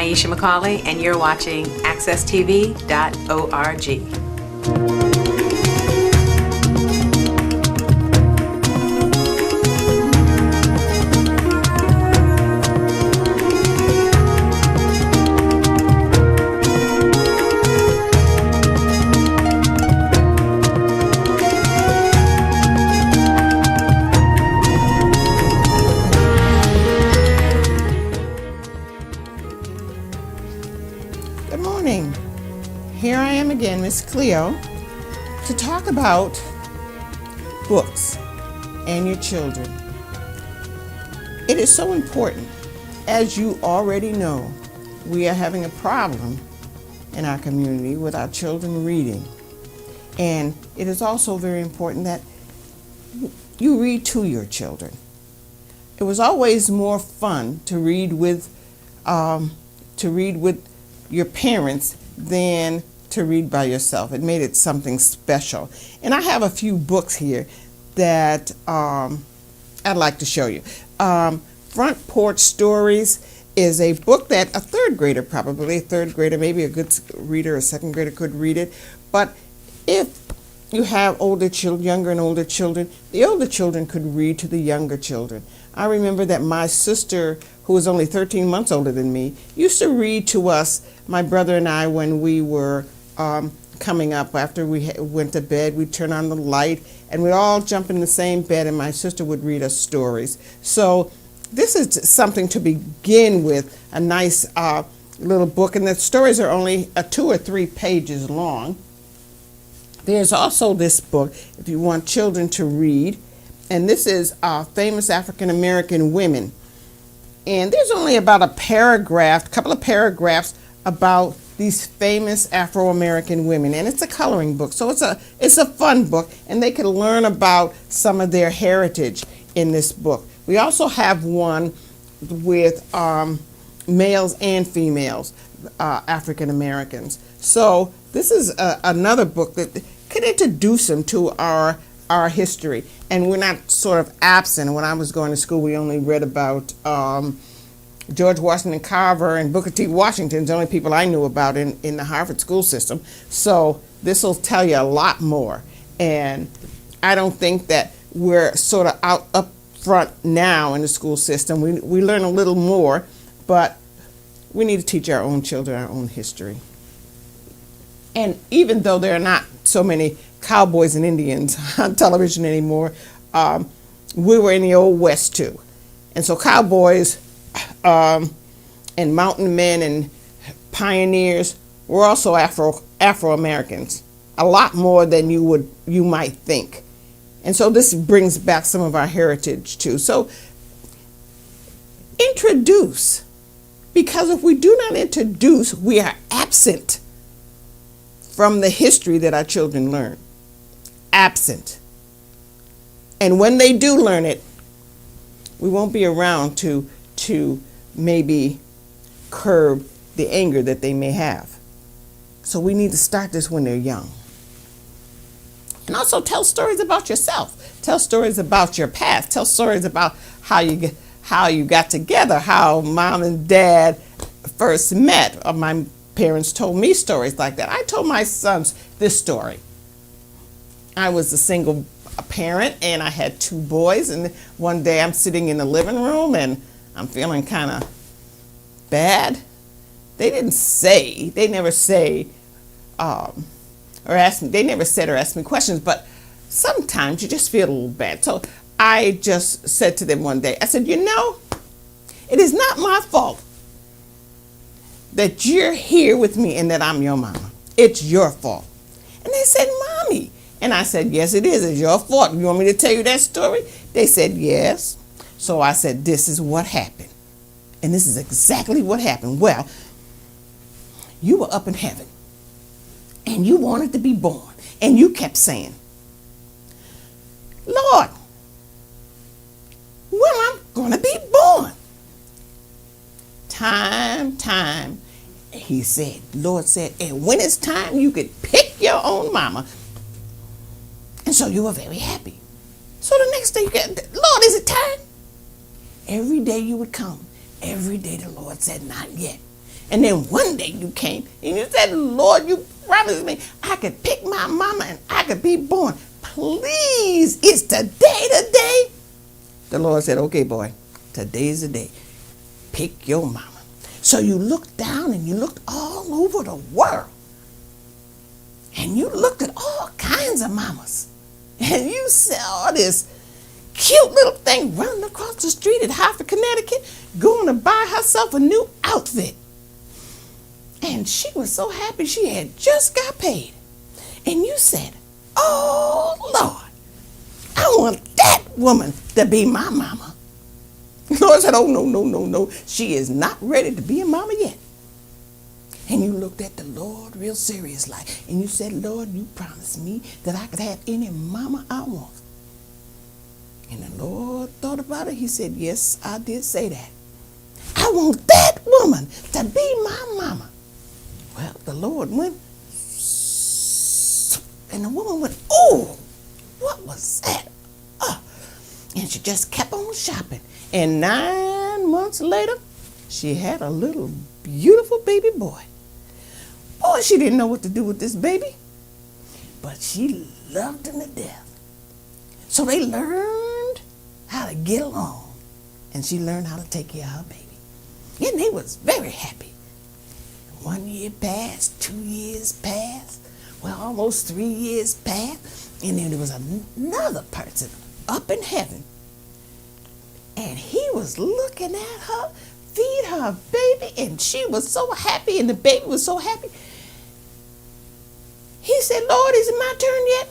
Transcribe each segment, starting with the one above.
Nyesha McCauley, and you're watching accesstv.org. Good morning. Here I am again, Miss Cleo, to talk about books and your children. It is so important. As you already know, we are having a problem in our community with our children reading. And it is also very important that you read to your children. It was always more fun to read with your parents than to read by yourself. It made it something special. And I have a few books here that I'd like to show you. Front Porch Stories is a book that a third grader, maybe a good reader, a second grader could read it. But if you have younger and older children, the older children could read to the younger children. I remember that my sister, who was only 13 months older than me, used to read to us, my brother and I, when we were coming up. After we went to bed, we'd turn on the light, and we'd all jump in the same bed, and my sister would read us stories. So this is something to begin with, a nice little book, and the stories are only 2 or 3 pages long. There's also this book, if you want children to read, and this is Famous African American Women. And there's only about a couple of paragraphs about these famous Afro-American women, and it's a coloring book, so it's a fun book, and they can learn about some of their heritage in this book. We also have one with males and females, African Americans. So this is another book that can introduce them to our history, and we're not sort of absent. When I was going to school, we only read about George Washington Carver and Booker T. Washington, the only people I knew about in the Harvard school system. So this will tell you a lot more, and I don't think that we're sort of up front now in the school system. We learn a little more, but we need to teach our own children our own history. And even though there are not so many cowboys and Indians on television anymore, we were in the Old West too. And so cowboys and mountain men and pioneers were also Afro-Americans, a lot more than you might think. And so this brings back some of our heritage too. So introduce, because if we do not introduce, we are absent from the history that our children learn. Absent. And when they do learn it, we won't be around to maybe curb the anger that they may have. So we need to start this when they're young. And also tell stories about yourself. Tell stories about your past. Tell stories about how you got together, how mom and dad first met. My parents told me stories like that. I told my sons this story. I was a single parent, and I had 2 boys, and one day I'm sitting in the living room and I'm feeling kind of bad. They never said or asked me questions, but sometimes you just feel a little bad. So I just said to them one day, I said, it is not my fault that you're here with me and that I'm your mama. It's your fault. And they said, Mommy. And I said, yes, it is. It's your fault. You want me to tell you that story? They said, yes. So I said, this is what happened. And this is exactly what happened. Well, you were up in heaven, and you wanted to be born, and you kept saying, Lord, when I'm going to be born? Time. Lord said, and when it's time, you could pick your own mama. And so you were very happy. So the next day you get, Lord, is it time? Every day you would come. Every day the Lord said, not yet. And then one day you came and you said, Lord, you promised me I could pick my mama and I could be born. Please, it's today. The Lord said, okay, boy, today's the day. Pick your mama. So you looked down and you looked all over the world. And you looked at all kinds of mamas. And you saw this cute little thing running across the street at Hartford, Connecticut, going to buy herself a new outfit. And she was so happy she had just got paid. And you said, oh, Lord, I want that woman to be my mama. The Lord said, oh, no. She is not ready to be a mama yet. And you looked at the Lord real serious like. And you said, Lord, you promised me that I could have any mama I want. And the Lord thought about it. He said, yes, I did say that. I want that woman to be my mama. Well, the Lord went, and the woman went, oh, what was that? And she just kept on shopping. And 9 months later, she had a little beautiful baby boy. Boy, she didn't know what to do with this baby, but she loved him to death. So they learned how to get along, and she learned how to take care of her baby. And they was very happy. 1 year passed, 2 years passed, well, almost 3 years passed, and then there was another person up in heaven, and he was looking at her, feed her baby, and she was so happy, and the baby was so happy. He said, Lord, is it my turn yet?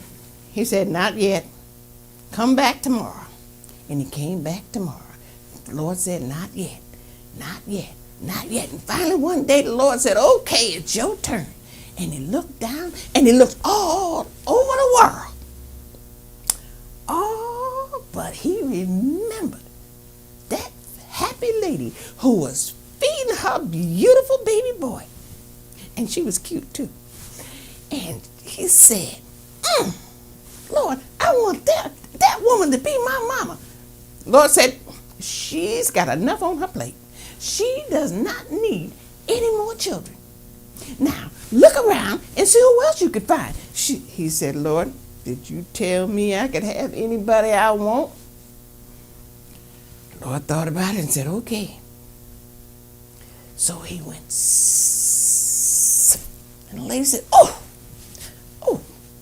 He said, not yet. Come back tomorrow. And he came back tomorrow. The Lord said, not yet, not yet, not yet. And finally one day the Lord said, okay, it's your turn. And he looked down and he looked all over the world. Oh, but he remembered that happy lady who was feeding her beautiful baby boy. And she was cute too. And he said, Lord, I want that woman to be my mama. Lord said, she's got enough on her plate. She does not need any more children. Now, look around and see who else you could find. He said, Lord, did you tell me I could have anybody I want? The Lord thought about it and said, okay. So he went, and the lady said, oh,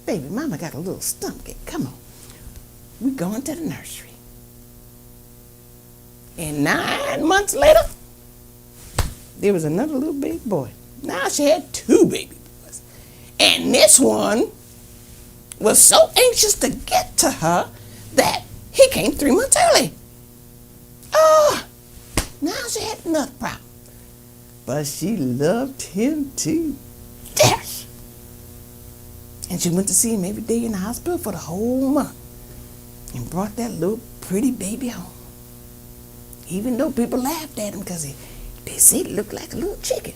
baby, mama got a little stomachache. Come on. We're going to the nursery. And 9 months later, there was another little baby boy. Now she had 2 baby boys. And this one was so anxious to get to her that he came 3 months early. Oh, now she had another problem. But she loved him to death. And she went to see him every day in the hospital for the whole month and brought that little pretty baby home. Even though people laughed at him because they said he looked like a little chicken.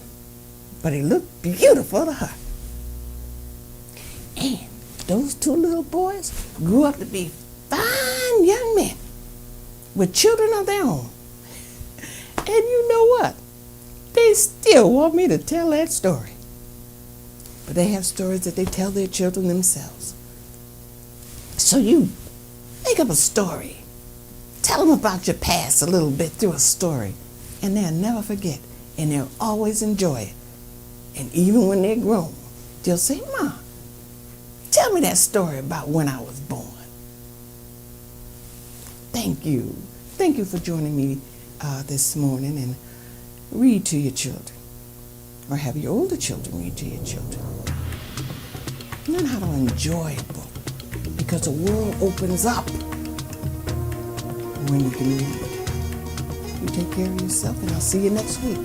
But he looked beautiful to her. And those 2 little boys grew up to be fine young men with children of their own. And you know what? They still want me to tell that story. But they have stories that they tell their children themselves. So you make up a story. Tell them about your past a little bit through a story. And they'll never forget. And they'll always enjoy it. And even when they're grown, they'll say, Mom, tell me that story about when I was born. Thank you. Thank you for joining me this morning, and read to your children. Or have your older children read to your children. Learn how to enjoy a book, because the world opens up when you can read. You take care of yourself, and I'll see you next week.